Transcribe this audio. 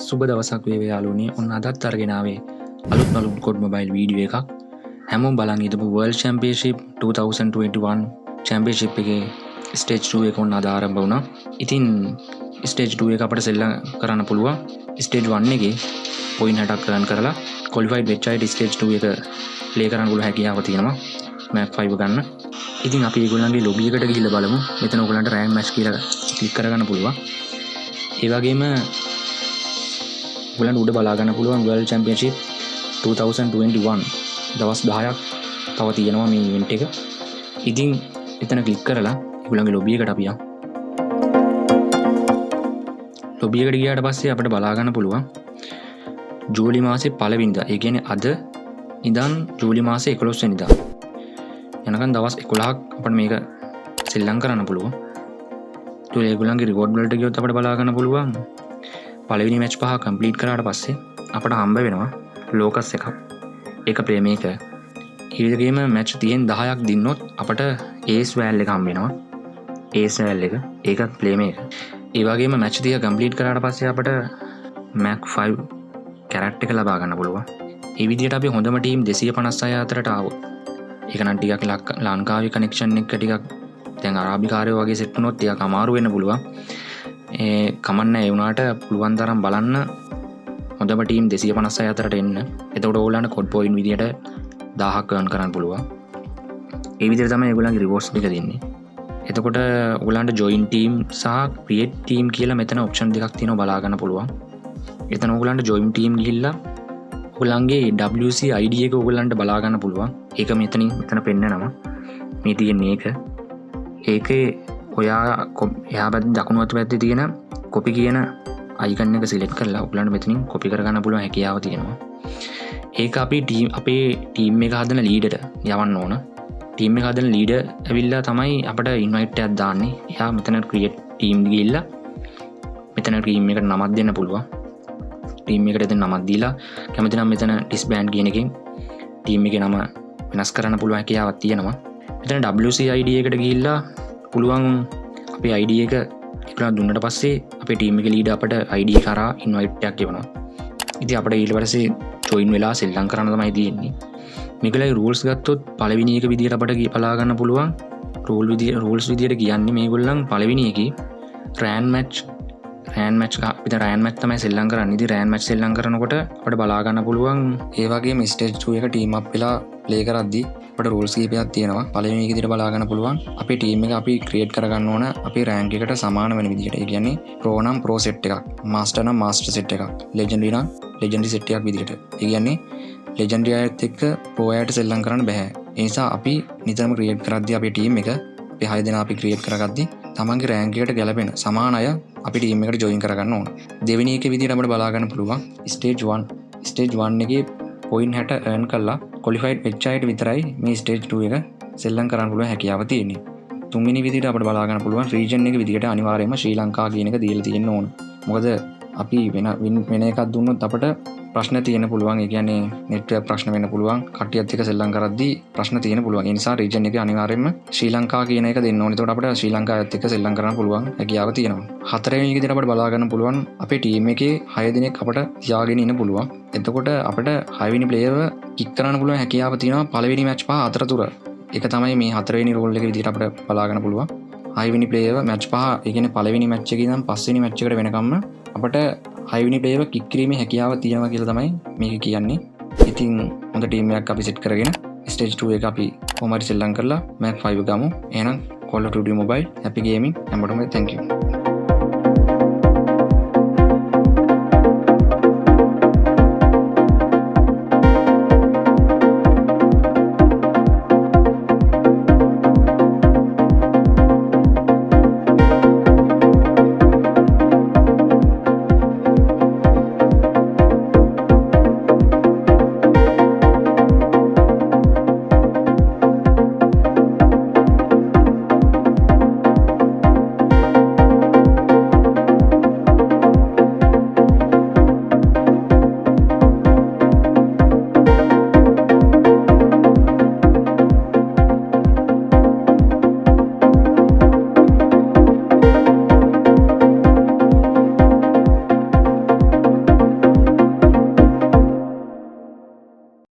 සුබ දවසක් වේවා යාළුවනේ. ඔන්න අදත් අරගෙන ආවේ අලුත් COD මොබයිල් වීඩියෝ එකක්. හැමෝම බලන් හිටපු World Championship 2021 Championship එකේ ස්ටේජ් 2 එක ඔන්න අද ආරම්භ වුණා. ඉතින් ස්ටේජ් 2 එක අපිට සෙල්ලම් කරන්න පුළුවන්. ස්ටේජ් 1 එකේ පොයින්ට් 60ක් රන් කරලා ක්වොලිෆයිඩ් වෙච්ච අයට ස්ටේජ් 2 එක ප්ලේ කරන්න පුළුවන් හැකියාව තියෙනවා. මැප් 5 ගන්න. ඉතින් අපි ඒගොල්ලන්ගේ ලොබි එකට ගිහිල්ලා බලමු. මෙතන ඔයගොල්ලන්ට රෑන්ක් මැච් කියලා ක්ලික් කරගන්න පුළුවන්. ඒ වගේම ඔයගොල්ලන්ට උඩ බලා ගන්න පුළුවන් World Championship 2021 දවස් 10ක් තව තියෙනවා මේ ඉවෙන්ට් එක. ඉතින් එතන ක්ලික් කරලා ඔයගොල්ලන්ගේ ලොබි එකට අපි යමු. ලොබි එකට ගියාට පස්සේ අපිට බලා ගන්න පුළුවන් ජූලි මාසේ 1 වෙනිදා. ඒ කියන්නේ අද ඉඳන් ජූලි මාසේ 11 වෙනිදා යනකම් දවස් 11ක් අපිට මේක සෙල්ලම් කරන්න පුළුවන්. ඒ ඒගොල්ලන්ගේ රිවෝඩ් වලට ගියොත් අපිට බලා ගන්න පුළුවන් පළවෙනි මැච් 5 කම්ප්ලීට් කරාට පස්සේ අපිට හම්බ වෙනවා ලෝකස් එකක්. ඒක ප්ලේ මේකර්. ඊළඟේම මැච් තියෙන 10ක් දින්නොත් අපිට ඒස් වැල් එක හම්බ වෙනවා. ඒස් වැල් එක. ඒකත් ප්ලේ මේකර්. ඒ වගේම මැච් 30 කම්ප්ලීට් කරාට පස්සේ අපිට මැක් 5 කැරක්ටර් එක ලබා ගන්න පුළුවන්. මේ විදිහට අපි හොඳම ටීම් 256 අතරට ආවොත් ඒක නම් ටිකක් ලංකාවේ කනෙක්ෂන් එක ටිකක් දැන් අරාබිකාරයෝ වගේ සෙට් වුණොත් ටිකක් අමාරු වෙන්න පුළුවන්. ඒ කමන්න ඒ වුණාට පුළුවන් තරම් බලන්න හොඳම ටීම් 256 අතරට එන්න. එතකොට ඕගොල්ලන්ට COD පොයින්ට් විදියට 1000ක් earn කරන්න පුළුවන්. ඒ විදිහට තමයි ඒගොල්ලන්ගේ රිවෝඩ්ස් ටික දෙන්නේ. එතකොට ඔයගොල්ලන්ට join team සහ create team කියලා මෙතන option දෙකක් තියෙනවා බලා ගන්න පුළුවන්. එතන ඔයගොල්ලන්ට join team ගිහිල්ලා ඔයගොල්ලන්ගේ WC ID එක ඔයගොල්ලන්ට බලා ගන්න පුළුවන්. ඒක මෙතන පෙන්නනවා. මේ තියෙන්නේ ඒකේ එයා පැත්තේ දකුණු අත පැත්තේ තියෙන copy කියන icon එක select කරලා ඔයගොල්ලන්ට මෙතනින් copy කරගන්න පුළුවන් හැකියාව තියෙනවා. ඒක අපි අපේ team එක හදන leader යවන්න ඕන. team එක හදන leader ඇවිල්ලා තමයි අපිට invite එකක් දාන්නේ. එයා මෙතන create team ගිහිල්ලා මෙතන team එකට නමක් දෙන්න පුළුවන්. team එකට දෙන්න නමක් දීලා කැමති නම් මෙතන disband කියන එකෙන් team එකේ නම වෙනස් කරන්න පුළුවන් හැකියාවක් තියෙනවා. මෙතන WC ID එකට ගිහිල්ලා පුළුවන් අපේ ID එක එකලා දුන්නට පස්සේ අපේ ටීම් එකේ ලීඩර් අපට ID කරා ඉන්වයිට් එකක් එවනවා. ඉතින් අපිට ඊට පස්සේ ජොයින් වෙලා සෙල්ලම් කරන්න තමයි තියෙන්නේ. මේකලයි රූල්ස් ගත්තොත් පළවෙනි එක විදියට අපට බලා ගන්න පුළුවන් රූල්ස් විදියට කියන්නේ මේගොල්ලන් පළවෙනි එකේ රෑන් මැච් අපිට රෑන් මැච් තමයි සෙල්ලම් කරන්නේ. ඉතින් රෑන් මැච් සෙල්ලම් කරනකොට අපිට බලා ගන්න පුළුවන් ඒ වගේම ස්ටේජ් 2 එක ටීම් අප් වෙලා ප්ලේ කරද්දී අපිට රූල්ස් කීපයක් තියෙනවා. පළවෙනි එක විදියට බලා ගන්න පුළුවන් අපේ ටීම් එක අපි ක්‍රියේට් කරගන්න ඕන අපේ රෑන්ක් එකට සමාන වෙන විදියට. ඒ කියන්නේ ප්‍රෝ නම් ප්‍රෝ සෙට් එකක්, මාස්ටර් නම් මාස්ටර් සෙට් එකක්, ලෙජෙන්ඩරි නම් ලෙජෙන්ඩරි සෙට් එකක් විදියට. ඒ කියන්නේ ලෙජෙන්ඩරි අයත් එක්ක ප්‍රෝ අයට සෙල්ලම් කරන්න බෑ. ඒ නිසා අපි නිතරම ක්‍රියේට් කරද්දී අපේ ටීම් එක අපි 6 දෙනා අපි ක්‍රියේට් කරගද්දී තමන්ගේ රෑන්ක් එකට ගැලපෙන සමාන අය අපි ටීම් එකට ජොයින් කරගන්න ඕන. දෙවෙනි එක විදියට අපිට බලා ගන්න පුළුවන් ස්ටේජ් 1. ස්ටේජ් 1 එකේ පොයින්ට් 60 earn කරලා ක්වොලිෆයිඩ් වෙච්ච අයට විතරයි මේ ස්ටේජ් 2 එක සෙල්ලම් කරන්න පුළුවන් හැකියාව තියෙන්නේ. තුන්වෙනි විදියට අපිට බලා ගන්න පුළුවන් රීජන් එක විදියට අනිවාර්යයෙන්ම ශ්‍රී ලංකාව කියන එක දීලා තියෙන්න ඕන. මොකද අපි වෙන එකක් දුන්නොත් අපිට ප්‍රශ්න තියෙන්න පුළුවන්. ඒ කියන්නේ නෙට්වර්ක් ප්‍රශ්න වෙන්න පුළුවන්. කට්ටියත් එක්ක සෙල්ලම් කරද්දී ප්‍රශ්න තියෙන්න පුළුවන්. ඒ නිසා රීජන් එකේ අනිවාර්යයෙන්ම ශ්‍රී ලංකාව කියන එක දෙන්න ඕනේ. එතකොට අපිට ශ්‍රී ලංකාවත් එක්ක සෙල්ලම් කරන්න පුළුවන් හැකියාව තියෙනවා. හතරවෙනි විදියට අපිට බලා ගන්න පුළුවන් අපේ ටීම් එකේ 6 දෙනෙක් අපිට තියාගෙන ඉන්න පුළුවන්. එතකොට අපිට 6 වෙනි ප්ලේයර්ව කික් කරන්න පුළුවන් හැකියාව තියෙනවා පළවෙනි මැච් 5 අතරතුර. ඒක තමයි මේ හතරවෙනි රෝල් එක විදියට අපිට බලා ගන්න පුළුවන්. 6 වෙනි ප්ලේයර්ව මැච් 5 ඒ කියන්නේ පළවෙනි මැච් එකේ ඉඳන් 5 වෙනි මැච් එකට වෙනකම්ම අපිට 6 වෙනි ප්ලේයර්ව කික් කිරීමේ හැකියාව තියෙනවා කියලා තමයි මේක කියන්නේ. ඉතින් හොඳ ටීම් එකක් අපි සෙට් කරගෙන ස්ටේජ් 2 එක අපි කොහොම හරි සෙල්ලම් කරලා මැක් 5 ගමු. එහෙනම් Call of Duty Mobile happy gaming හැමෝටම thank you.